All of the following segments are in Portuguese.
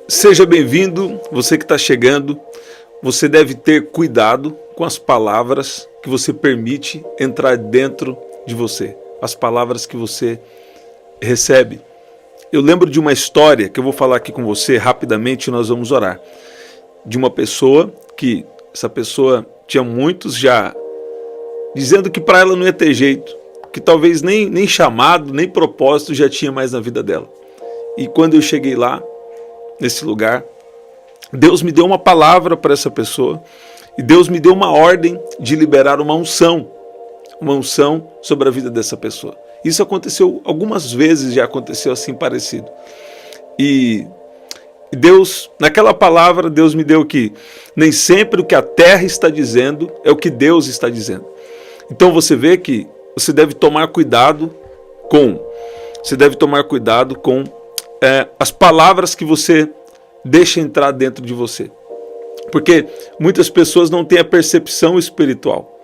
Seja bem-vindo, você que está chegando. Você deve ter cuidado com as palavras que você permite entrar dentro de você, as palavras que você recebe. Eu lembro de uma história que eu vou falar aqui com você rapidamente e nós vamos orar. De uma pessoa que, essa pessoa tinha muitos já dizendo que para ela não ia ter jeito, que talvez nem chamado, nem propósito já tinha mais na vida dela. E quando eu cheguei lá, nesse lugar, Deus me deu uma palavra para essa pessoa e Deus me deu uma ordem de liberar uma unção sobre a vida dessa pessoa. Isso aconteceu algumas vezes, já aconteceu assim parecido. E Deus, naquela palavra, Deus me deu que nem sempre o que a terra está dizendo é o que Deus está dizendo. Então você vê que você deve tomar cuidado com as palavras que você deixa entrar dentro de você. Porque muitas pessoas não têm a percepção espiritual.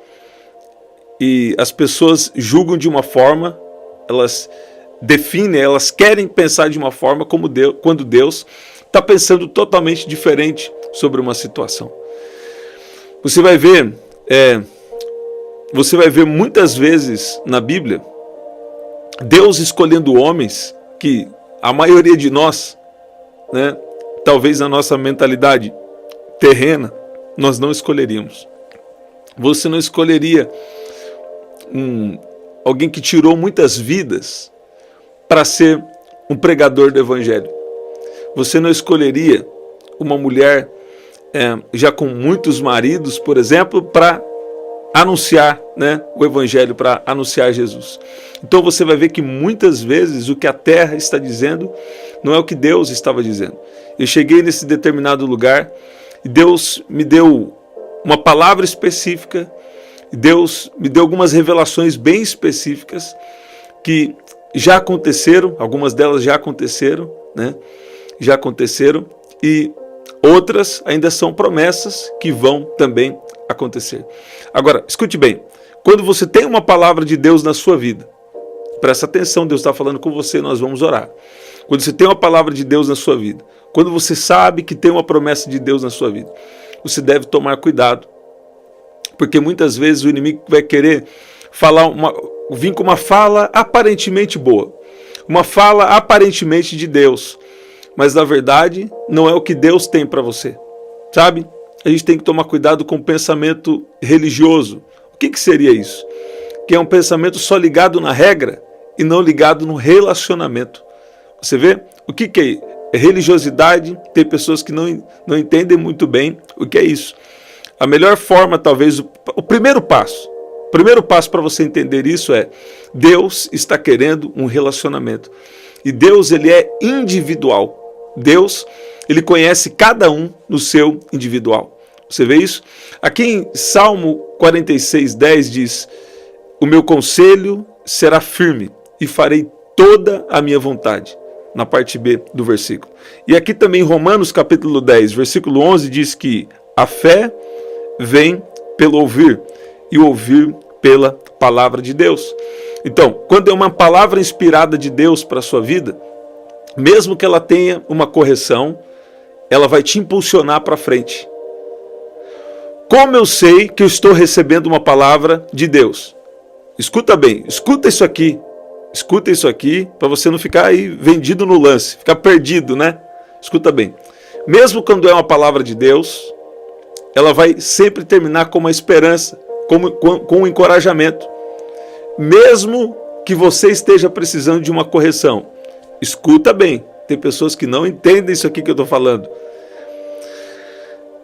E as pessoas julgam de uma forma, elas definem, elas querem pensar de uma forma como Deus, quando Deus está pensando totalmente diferente sobre uma situação. Você vai ver muitas vezes na Bíblia, Deus escolhendo homens que a maioria de nós, talvez na nossa mentalidade terrena, nós não escolheríamos. Você não escolheria alguém que tirou muitas vidas para ser um pregador do Evangelho. Você não escolheria uma mulher já com muitos maridos, por exemplo, para anunciar o Evangelho, para anunciar Jesus. Então você vai ver que muitas vezes o que a terra está dizendo não é o que Deus estava dizendo. Eu cheguei nesse determinado lugar e Deus me deu uma palavra específica, Deus me deu algumas revelações bem específicas que já aconteceram, algumas delas já aconteceram, e outras ainda são promessas que vão também acontecer. Agora, escute bem, quando você tem uma palavra de Deus na sua vida, presta atenção, Deus está falando com você, nós vamos orar. Quando você tem uma palavra de Deus na sua vida, quando você sabe que tem uma promessa de Deus na sua vida, você deve tomar cuidado, porque muitas vezes o inimigo vai querer vir com uma fala aparentemente boa, uma fala aparentemente de Deus, mas na verdade não é o que Deus tem para você, sabe? A gente tem que tomar cuidado com o pensamento religioso. O que seria isso? Que é um pensamento só ligado na regra e não ligado no relacionamento. Você vê? O que é religiosidade? Tem pessoas que não entendem muito bem o que é isso. A melhor forma, talvez, o primeiro passo para você entender isso é: Deus está querendo um relacionamento. E Deus, ele é individual. Deus, ele conhece cada um no seu individual. Você vê isso? Aqui em Salmo 46:10 diz: o meu conselho será firme e farei toda a minha vontade. Na parte B do versículo. E aqui também em Romanos capítulo 10, versículo 11 diz que a fé vem pelo ouvir e o ouvir pela palavra de Deus. Então, quando é uma palavra inspirada de Deus para a sua vida, mesmo que ela tenha uma correção, ela vai te impulsionar para frente. Como eu sei que eu estou recebendo uma palavra de Deus? Escuta bem, escuta isso aqui para você não ficar aí vendido no lance, ficar perdido, Escuta bem. Mesmo quando é uma palavra de Deus, ela vai sempre terminar com uma esperança, com um encorajamento. Mesmo que você esteja precisando de uma correção, escuta bem, tem pessoas que não entendem isso aqui que eu estou falando.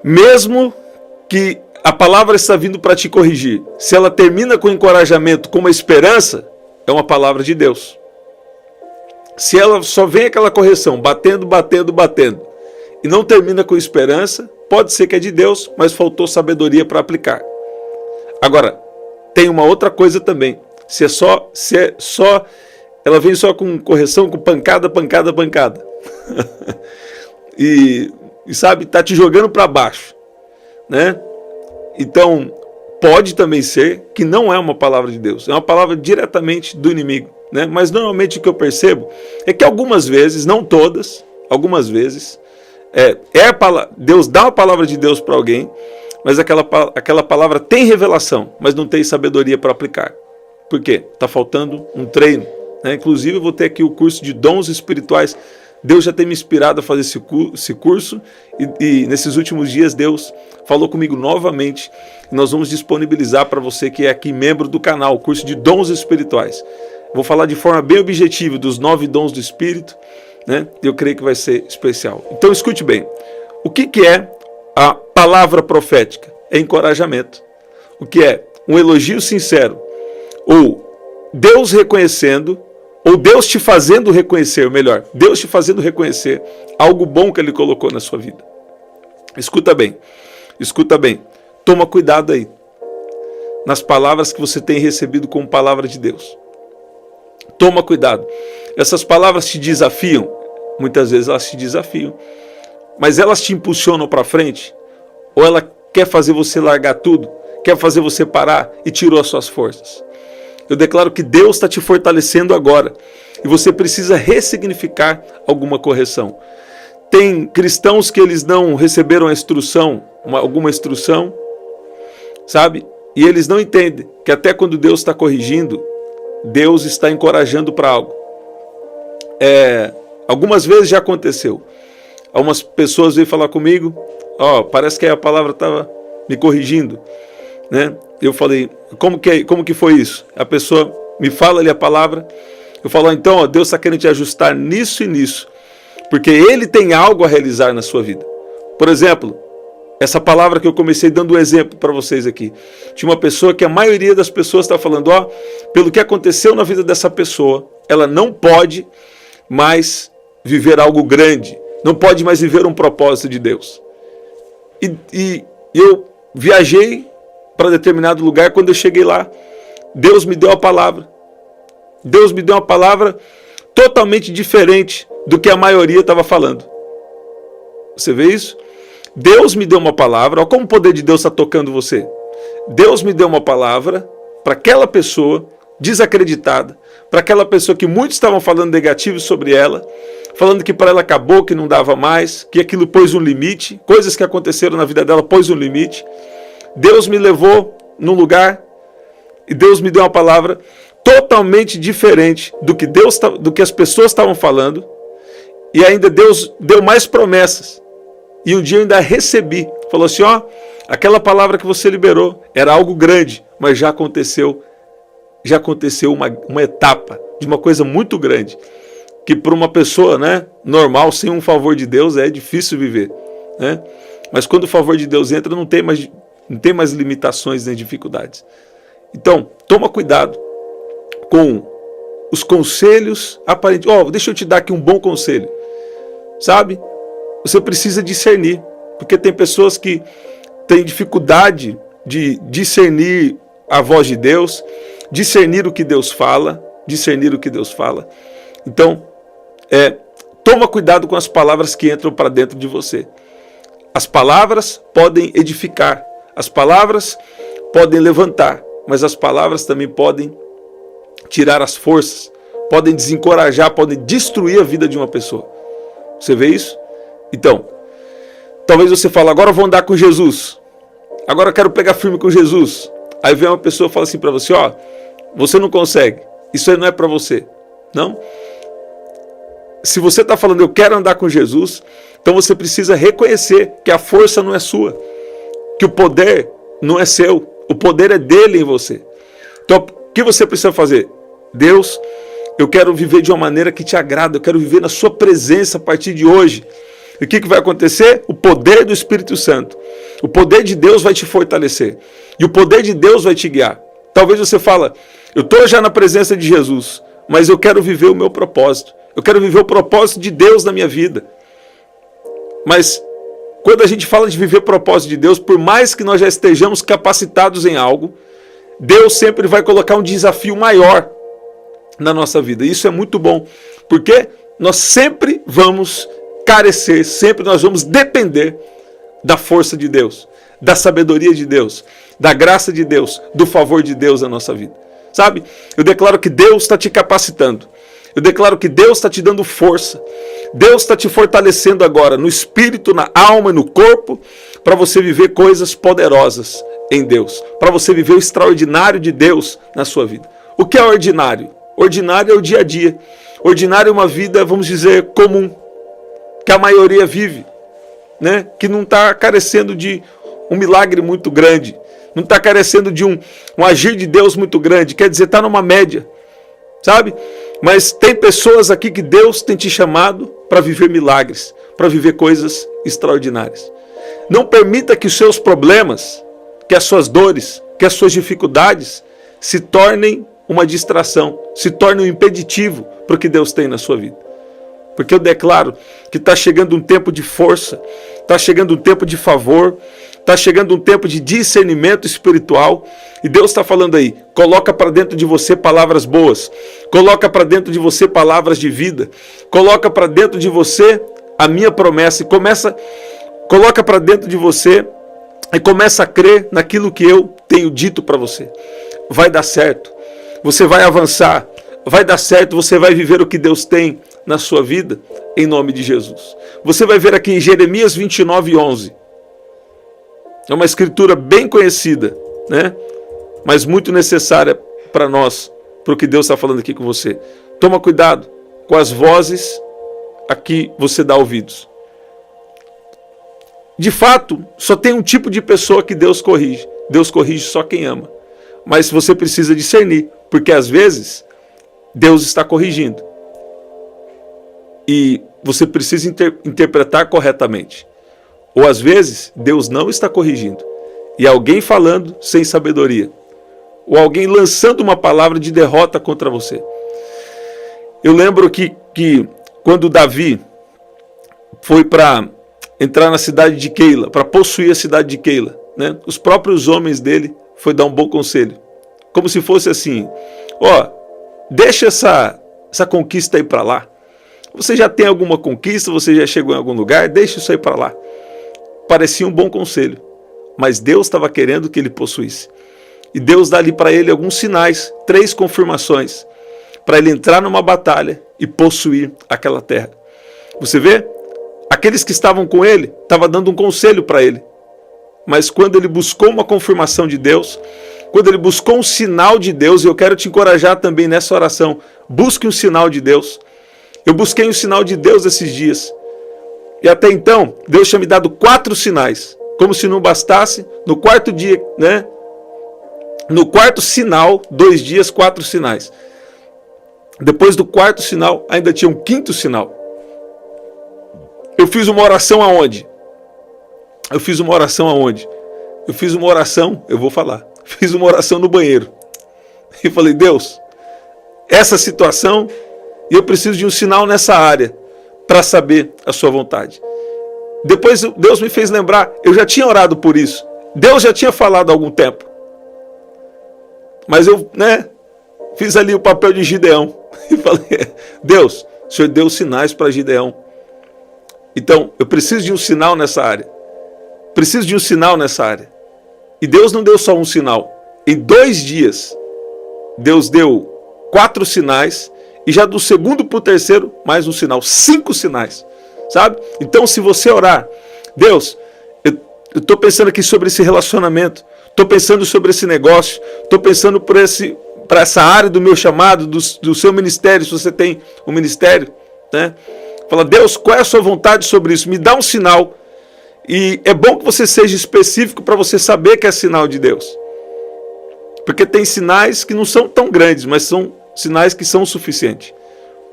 Mesmo que a palavra está vindo para te corrigir, se ela termina com encorajamento, com uma esperança, é uma palavra de Deus. Se ela só vem aquela correção, batendo, e não termina com esperança, pode ser que é de Deus, mas faltou sabedoria para aplicar. Agora, tem uma outra coisa também. Se ela vem só com correção, com pancada. e sabe, tá te jogando para baixo, Então, pode também ser que não é uma palavra de Deus, é uma palavra diretamente do inimigo, Mas normalmente o que eu percebo é que algumas vezes, não todas, algumas vezes. Deus dá uma palavra de Deus para alguém, mas aquela palavra tem revelação, mas não tem sabedoria para aplicar. Por quê? Está faltando um treino. Né? Inclusive eu vou ter aqui o curso de dons espirituais. Deus já tem me inspirado a fazer esse curso e nesses últimos dias Deus falou comigo novamente. E nós vamos disponibilizar para você que é aqui membro do canal, o curso de dons espirituais. Vou falar de forma bem objetiva dos 9 dons do Espírito, né? Eu creio que vai ser especial. Então escute bem, o que é a palavra profética? É encorajamento. O que é? Um elogio sincero, ou Deus reconhecendo, ou Deus te fazendo reconhecer, ou melhor, Deus te fazendo reconhecer algo bom que Ele colocou na sua vida. Escuta bem, toma cuidado aí, nas palavras que você tem recebido como palavra de Deus. Toma cuidado. Essas palavras te desafiam? Muitas vezes elas te desafiam. Mas elas te impulsionam para frente? Ou ela quer fazer você largar tudo? Quer fazer você parar e tirou as suas forças? Eu declaro que Deus está te fortalecendo agora. E você precisa ressignificar alguma correção. Tem cristãos que eles não receberam alguma instrução, sabe? E eles não entendem que até quando Deus está corrigindo, Deus está encorajando para algo. Algumas vezes já aconteceu. Algumas pessoas veio falar comigo, parece que a palavra estava me corrigindo, né? Eu falei, como que foi isso? A pessoa me fala ali a palavra, eu falo, então Deus está querendo te ajustar nisso e nisso, porque Ele tem algo a realizar na sua vida. Por exemplo, essa palavra que eu comecei dando um exemplo para vocês aqui. Tinha uma pessoa que a maioria das pessoas está falando, pelo que aconteceu na vida dessa pessoa, ela não pode mais viver algo grande, não pode mais viver um propósito de Deus. E eu viajei para determinado lugar, quando eu cheguei lá, Deus me deu a palavra. Deus me deu uma palavra totalmente diferente do que a maioria estava falando. Você vê isso? Deus me deu uma palavra, olha como o poder de Deus está tocando você. Deus me deu uma palavra para aquela pessoa desacreditada, para aquela pessoa que muitos estavam falando negativo sobre ela, falando que para ela acabou, que não dava mais, que aquilo pôs um limite, coisas que aconteceram na vida dela pôs um limite. Deus me levou num lugar e Deus me deu uma palavra totalmente diferente do que as pessoas estavam falando, e ainda Deus deu mais promessas. E um dia eu ainda recebi, falou assim, aquela palavra que você liberou era algo grande, mas já aconteceu uma etapa de uma coisa muito grande, que para uma pessoa, né, normal, sem um favor de Deus, é difícil viver, né? Mas quando o favor de Deus entra, não tem mais limitações nem dificuldades. Então, toma cuidado com os conselhos aparentes. Deixa eu te dar aqui um bom conselho, sabe? Você precisa discernir, porque tem pessoas que têm dificuldade de discernir a voz de Deus, discernir o que Deus fala, Então, toma cuidado com as palavras que entram para dentro de você. As palavras podem edificar, as palavras podem levantar, mas as palavras também podem tirar as forças, podem desencorajar, podem destruir a vida de uma pessoa. Você vê isso? Então, talvez você fale, agora eu vou andar com Jesus, agora eu quero pegar firme com Jesus. Aí vem uma pessoa e fala assim para você, você não consegue, isso aí não é para você. Não. Se você está falando, eu quero andar com Jesus, então você precisa reconhecer que a força não é sua, que o poder não é seu, o poder é dele em você. Então, o que você precisa fazer? Deus, eu quero viver de uma maneira que te agrada, eu quero viver na sua presença a partir de hoje. E o que vai acontecer? O poder do Espírito Santo. O poder de Deus vai te fortalecer. E o poder de Deus vai te guiar. Talvez você fale, eu estou já na presença de Jesus, mas eu quero viver o meu propósito. Eu quero viver o propósito de Deus na minha vida. Mas quando a gente fala de viver o propósito de Deus, por mais que nós já estejamos capacitados em algo, Deus sempre vai colocar um desafio maior na nossa vida. Isso é muito bom, porque nós sempre vamos carecer, sempre nós vamos depender da força de Deus, da sabedoria de Deus, da graça de Deus, do favor de Deus na nossa vida. Sabe? Eu declaro que Deus está te capacitando. Eu declaro que Deus está te dando força. Deus está te fortalecendo agora, no espírito, na alma e no corpo, para você viver coisas poderosas em Deus. Para você viver o extraordinário de Deus na sua vida. O que é ordinário? Ordinário é o dia a dia. Ordinário é uma vida, vamos dizer, comum. Que a maioria vive. Né? Que não está carecendo de um milagre muito grande. Não está carecendo de um agir de Deus muito grande. Quer dizer, está numa média. Sabe? Mas tem pessoas aqui que Deus tem te chamado para viver milagres, para viver coisas extraordinárias. Não permita que os seus problemas, que as suas dores, que as suas dificuldades se tornem uma distração, se tornem um impeditivo para o que Deus tem na sua vida. Porque eu declaro que está chegando um tempo de força, está chegando um tempo de favor, está chegando um tempo de discernimento espiritual. E Deus está falando aí, coloca para dentro de você palavras boas, coloca para dentro de você palavras de vida, coloca para dentro de você a minha promessa e coloca para dentro de você e começa a crer naquilo que eu tenho dito para você. Vai dar certo, você vai avançar, vai dar certo, você vai viver o que Deus tem na sua vida, em nome de Jesus. Você vai ver aqui em Jeremias 29:11. É uma escritura bem conhecida, né? Mas muito necessária para nós, para o que Deus está falando aqui com você. Toma cuidado com as vozes a que você dá ouvidos. De fato, só tem um tipo de pessoa que Deus corrige. Deus corrige só quem ama. Mas você precisa discernir, porque às vezes Deus está corrigindo. E você precisa interpretar corretamente. Ou às vezes Deus não está corrigindo. E alguém falando sem sabedoria. Ou alguém lançando uma palavra de derrota contra você. Eu lembro que quando Davi foi para entrar na cidade de Keila, para possuir a cidade de Keila, né? Os próprios homens dele foi dar um bom conselho. Como se fosse assim, deixa essa conquista aí para lá. Você já tem alguma conquista, você já chegou em algum lugar, deixa isso aí para lá. Parecia um bom conselho, mas Deus estava querendo que ele possuísse. E Deus dá ali para ele alguns sinais, 3 confirmações, para ele entrar numa batalha e possuir aquela terra. Você vê? Aqueles que estavam com ele, estavam dando um conselho para ele. Mas quando ele buscou uma confirmação de Deus, quando ele buscou um sinal de Deus, e eu quero te encorajar também nessa oração, busque um sinal de Deus. Eu busquei um sinal de Deus esses dias. E até então, Deus tinha me dado 4 sinais. Como se não bastasse, no 4º dia, né? No 4º sinal, 2 dias, 4 sinais. Depois do 4º sinal, ainda tinha um 5º sinal. Eu fiz uma oração aonde? Eu fiz uma oração, eu vou falar. Fiz uma oração no banheiro. E falei, Deus, essa situação, e eu preciso de um sinal nessa área para saber a sua vontade. Depois Deus me fez lembrar, eu já tinha orado por isso. Deus já tinha falado há algum tempo. Mas eu, fiz ali o papel de Gideão. E falei, Deus, o Senhor deu sinais para Gideão. Então, eu preciso de um sinal nessa área. Preciso de um sinal nessa área. E Deus não deu só um sinal. Em 2 dias, Deus deu 4 sinais. E já do 2º para o 3º, mais um sinal. 5 sinais. Sabe? Então, se você orar, Deus, eu estou pensando aqui sobre esse relacionamento. Estou pensando sobre esse negócio. Estou pensando para essa área do meu chamado, do seu ministério, se você tem um ministério, né? Fala, Deus, qual é a sua vontade sobre isso? Me dá um sinal. E é bom que você seja específico para você saber que é sinal de Deus. Porque tem sinais que não são tão grandes, mas são sinais que são o suficiente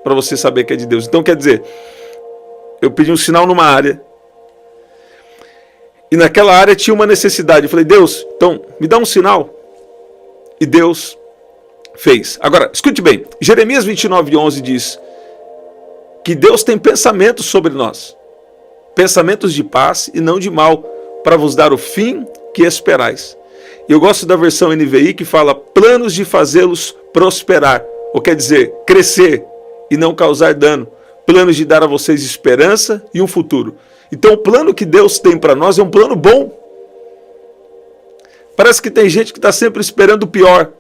para você saber que é de Deus. Então, quer dizer, eu pedi um sinal numa área. E naquela área tinha uma necessidade. Eu falei, Deus, então, me dá um sinal. E Deus fez. Agora, escute bem. Jeremias 29:11 diz que Deus tem pensamentos sobre nós. Pensamentos de paz e não de mal, para vos dar o fim que esperais. E eu gosto da versão NVI que fala planos de fazê-los prosperar. Ou quer dizer, crescer e não causar dano. Planos de dar a vocês esperança e um futuro. Então o plano que Deus tem para nós é um plano bom. Parece que tem gente que está sempre esperando o pior.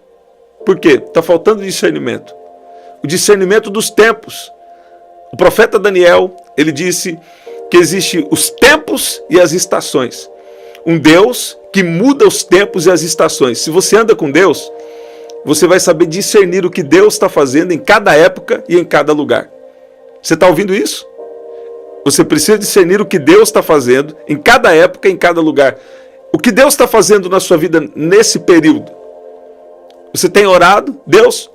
Por quê? Está faltando discernimento. o discernimento dos tempos. O profeta Daniel, ele disse que existe os tempos e as estações. Um Deus que muda os tempos e as estações. Se você anda com Deus, você vai saber discernir o que Deus está fazendo em cada época e em cada lugar. Você está ouvindo isso? Você precisa discernir o que Deus está fazendo em cada época e em cada lugar. O que Deus está fazendo na sua vida nesse período? Você tem orado? Deus,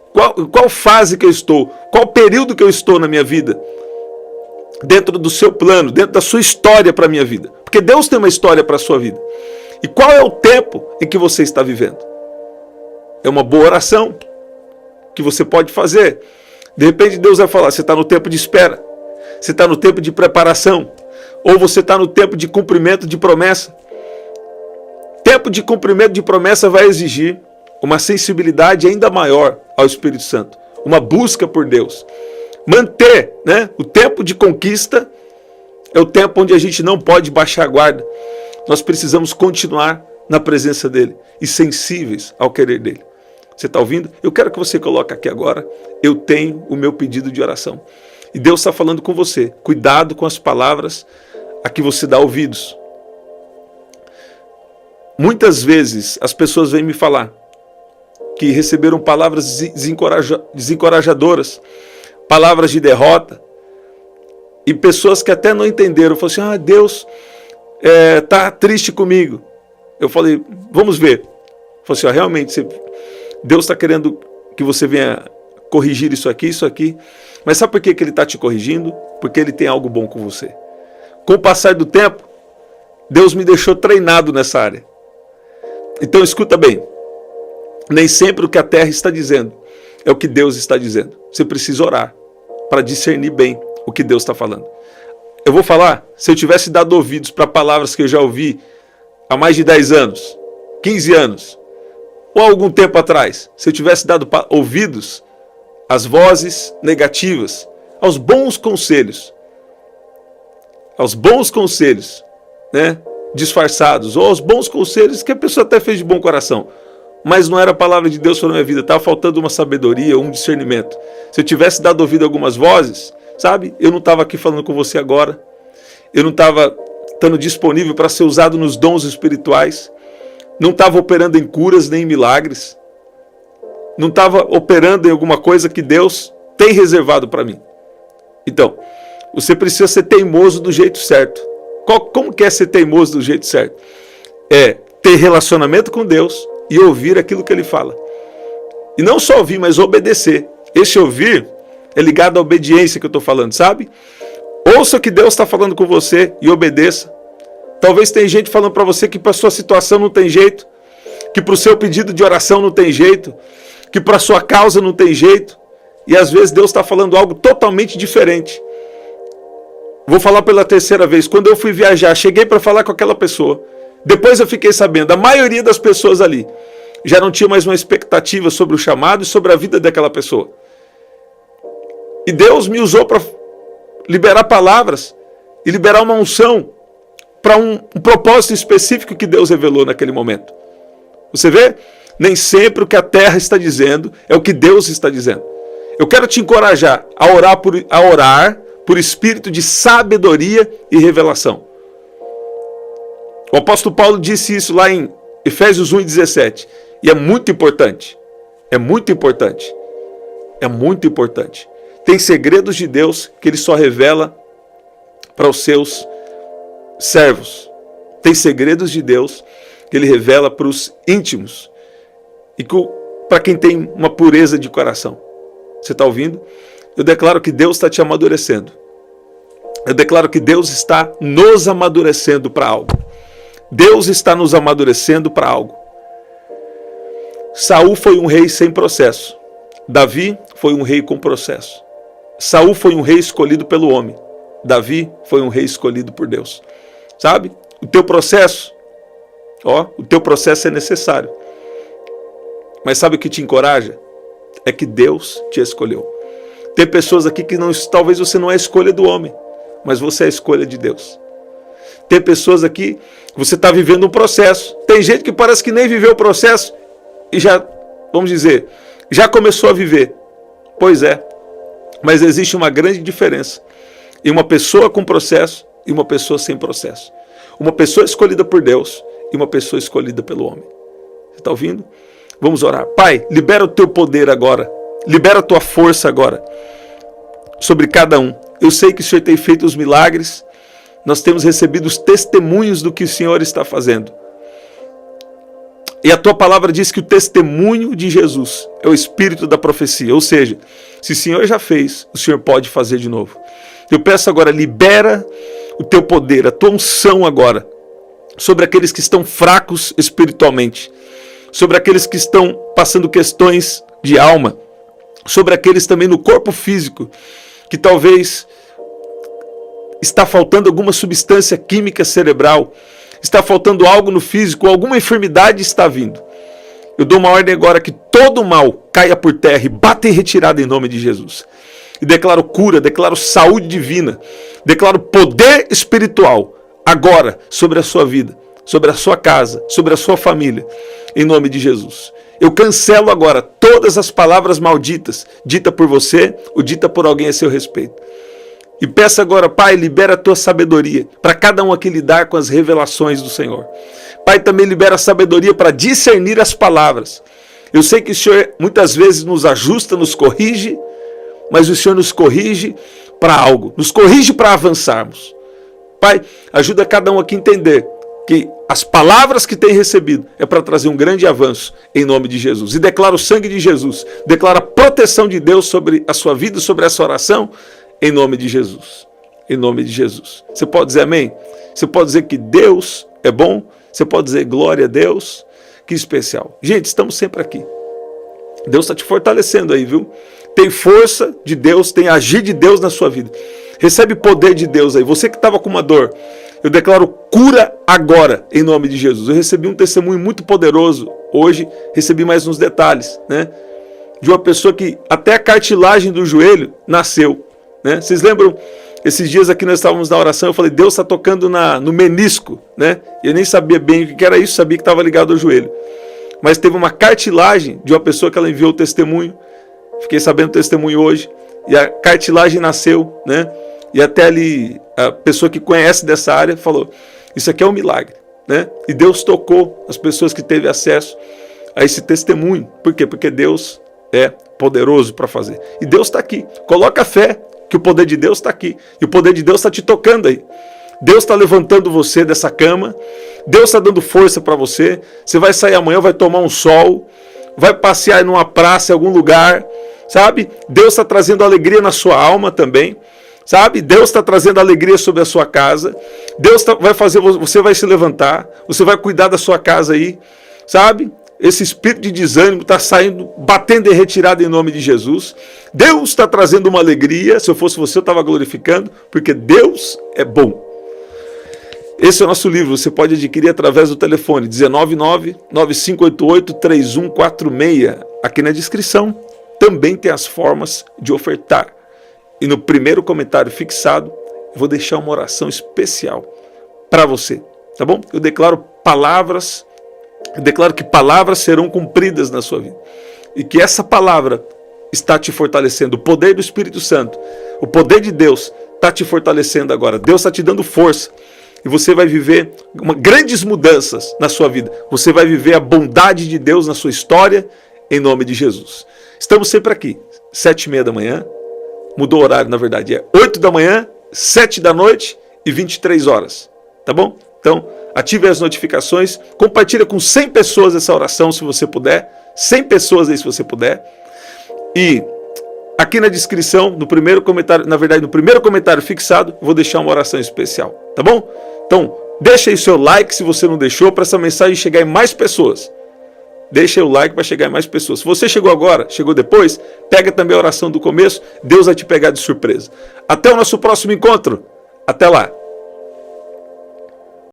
qual fase que eu estou? Qual período que eu estou na minha vida? Dentro do seu plano, dentro da sua história para a minha vida. Porque Deus tem uma história para a sua vida. E qual é o tempo em que você está vivendo? É uma boa oração que você pode fazer. De repente Deus vai falar, você está no tempo de espera. Você está no tempo de preparação. Ou você está no tempo de cumprimento de promessa. Tempo de cumprimento de promessa vai exigir uma sensibilidade ainda maior ao Espírito Santo. Uma busca por Deus. Manter, né? O tempo de conquista é o tempo onde a gente não pode baixar a guarda. Nós precisamos continuar na presença dele e sensíveis ao querer dele. Você está ouvindo? Eu quero que você coloque aqui agora, eu tenho o meu pedido de oração. E Deus está falando com você. Cuidado com as palavras a que você dá ouvidos. Muitas vezes as pessoas vêm me falar que receberam palavras desencorajadoras, palavras de derrota, e pessoas que até não entenderam, falaram assim, Deus está triste comigo. Eu falei, vamos ver. Eu falei assim, realmente, Deus está querendo que você venha corrigir isso aqui, mas sabe por que Ele está te corrigindo? Porque Ele tem algo bom com você. Com o passar do tempo, Deus me deixou treinado nessa área. Então escuta bem, nem sempre o que a terra está dizendo é o que Deus está dizendo. Você precisa orar para discernir bem o que Deus está falando. Eu vou falar, se eu tivesse dado ouvidos para palavras que eu já ouvi há mais de 10 anos, 15 anos, ou algum tempo atrás, se eu tivesse dado ouvidos às vozes negativas, aos bons conselhos, né, disfarçados, ou aos bons conselhos que a pessoa até fez de bom coração, mas não era a palavra de Deus para a minha vida, estava faltando uma sabedoria, um discernimento. Se eu tivesse dado ouvido a algumas vozes, sabe, eu não estava aqui falando com você agora, eu não estava estando disponível para ser usado nos dons espirituais, não estava operando em curas nem em milagres, não estava operando em alguma coisa que Deus tem reservado para mim. Então, você precisa ser teimoso do jeito certo. Como que é ser teimoso do jeito certo? É ter relacionamento com Deus e ouvir aquilo que Ele fala. E não só ouvir, mas obedecer. Esse ouvir é ligado à obediência que eu estou falando, sabe? Ouça o que Deus está falando com você e obedeça. Talvez tenha gente falando para você que para a sua situação não tem jeito, que para o seu pedido de oração não tem jeito, que para a sua causa não tem jeito. E às vezes Deus está falando algo totalmente diferente. Vou falar pela terceira vez. Quando eu fui viajar, cheguei para falar com aquela pessoa. Depois eu fiquei sabendo, a maioria das pessoas ali já não tinha mais uma expectativa sobre o chamado e sobre a vida daquela pessoa. E Deus me usou para liberar palavras e liberar uma unção para um propósito específico que Deus revelou naquele momento. Você vê? Nem sempre o que a terra está dizendo é o que Deus está dizendo. Eu quero te encorajar a orar por espírito de sabedoria e revelação. O apóstolo Paulo disse isso lá em Efésios 1:17. E é muito importante. É muito importante. É muito importante. Tem segredos de Deus que Ele só revela para os seus servos. Tem segredos de Deus que Ele revela para os íntimos. E para quem tem uma pureza de coração. Você está ouvindo? Eu declaro que Deus está te amadurecendo. Eu declaro que Deus está nos amadurecendo para algo. Deus está nos amadurecendo para algo. Saul foi um rei sem processo. Davi foi um rei com processo. Saul foi um rei escolhido pelo homem. Davi foi um rei escolhido por Deus. Sabe? O teu processo, o teu processo é necessário. Mas sabe o que te encoraja? É que Deus te escolheu. Tem pessoas aqui que talvez você não é a escolha do homem, mas você é a escolha de Deus. Tem pessoas aqui que você está vivendo um processo. Tem gente que parece que nem viveu o processo e já, vamos dizer, já começou a viver. Pois é, Mas existe uma grande diferença em uma pessoa com processo e uma pessoa sem processo. Uma pessoa escolhida por Deus e uma pessoa escolhida pelo homem. Você está ouvindo? Vamos orar. Pai, libera o teu poder agora. Libera a tua força agora sobre cada um. Eu sei que o Senhor tem feito os milagres. Nós temos recebido os testemunhos do que o Senhor está fazendo. E a tua palavra diz que o testemunho de Jesus é o espírito da profecia. Ou seja, se o Senhor já fez, o Senhor pode fazer de novo. Eu peço agora, libera o teu poder, a tua unção agora, sobre aqueles que estão fracos espiritualmente, sobre aqueles que estão passando questões de alma, sobre aqueles também no corpo físico, que talvez está faltando alguma substância química cerebral, está faltando algo no físico, alguma enfermidade está vindo. Eu dou uma ordem agora que todo mal caia por terra e bata em retirada em nome de Jesus. E declaro cura, declaro saúde divina, declaro poder espiritual agora sobre a sua vida, sobre a sua casa, sobre a sua família, em nome de Jesus. Eu cancelo agora todas as palavras malditas, dita por você ou dita por alguém a seu respeito. E peço agora, Pai, libera a tua sabedoria para cada um aqui lidar com as revelações do Senhor. Pai, também libera a sabedoria para discernir as palavras. Eu sei que o Senhor muitas vezes nos ajusta, nos corrige, mas o Senhor nos corrige para algo, nos corrige para avançarmos. Pai, ajuda cada um aqui a entender que as palavras que tem recebido é para trazer um grande avanço em nome de Jesus. E declara o sangue de Jesus, declara a proteção de Deus sobre a sua vida, sobre essa oração, em nome de Jesus. Em nome de Jesus. Você pode dizer amém? Você pode dizer que Deus é bom? Você pode dizer glória a Deus? Que especial. Gente, estamos sempre aqui. Deus está te fortalecendo aí, viu? Tem força de Deus, tem agir de Deus na sua vida. Recebe poder de Deus aí. Você que estava com uma dor, eu declaro cura agora, em nome de Jesus. Eu recebi um testemunho muito poderoso hoje, recebi mais uns detalhes, né? De uma pessoa que até a cartilagem do joelho nasceu, né? Vocês lembram? Esses dias aqui nós estávamos na oração, eu falei, Deus está tocando no menisco, né? E eu nem sabia bem o que era isso, sabia que estava ligado ao joelho. Mas teve uma cartilagem de uma pessoa que ela enviou o testemunho, fiquei sabendo o testemunho hoje, e a cartilagem nasceu, né? E até ali, a pessoa que conhece dessa área falou, isso aqui é um milagre, né? E Deus tocou as pessoas que teve acesso a esse testemunho. Por quê? Porque Deus é poderoso para fazer. E Deus está aqui. Coloca fé que o poder de Deus está aqui. E o poder de Deus está te tocando aí. Deus está levantando você dessa cama. Deus está dando força para você. Você vai sair amanhã, vai tomar um sol, vai passear numa praça, em algum lugar, sabe? Deus está trazendo alegria na sua alma também, sabe? Deus está trazendo alegria sobre a sua casa. Deus vai fazer, você vai se levantar, você vai cuidar da sua casa aí, sabe? Esse espírito de desânimo está saindo, batendo em retirada em nome de Jesus. Deus está trazendo uma alegria. Se eu fosse você, eu estava glorificando, porque Deus é bom. Esse é o nosso livro, você pode adquirir através do telefone 199-9588-3146. Aqui na descrição também tem as formas de ofertar. E no primeiro comentário fixado, eu vou deixar uma oração especial para você, tá bom? Eu declaro que palavras serão cumpridas na sua vida. E que essa palavra está te fortalecendo. O poder do Espírito Santo, o poder de Deus está te fortalecendo agora. Deus está te dando força. E você vai viver grandes mudanças na sua vida. Você vai viver a bondade de Deus na sua história, em nome de Jesus. Estamos sempre aqui, 7h30 da manhã. Mudou o horário, na verdade. É 8 da manhã, 7 da noite e 23 horas. Tá bom? Então, ative as notificações. Compartilha com 100 pessoas essa oração, se você puder. 100 pessoas aí, se você puder. E aqui na descrição, no primeiro comentário, na verdade, no primeiro comentário fixado, eu vou deixar uma oração especial. Tá bom? Então, deixa aí seu like se você não deixou, para essa mensagem chegar em mais pessoas. Deixa aí o like para chegar em mais pessoas. Se você chegou agora, chegou depois, pega também a oração do começo, Deus vai te pegar de surpresa. Até o nosso próximo encontro. Até lá.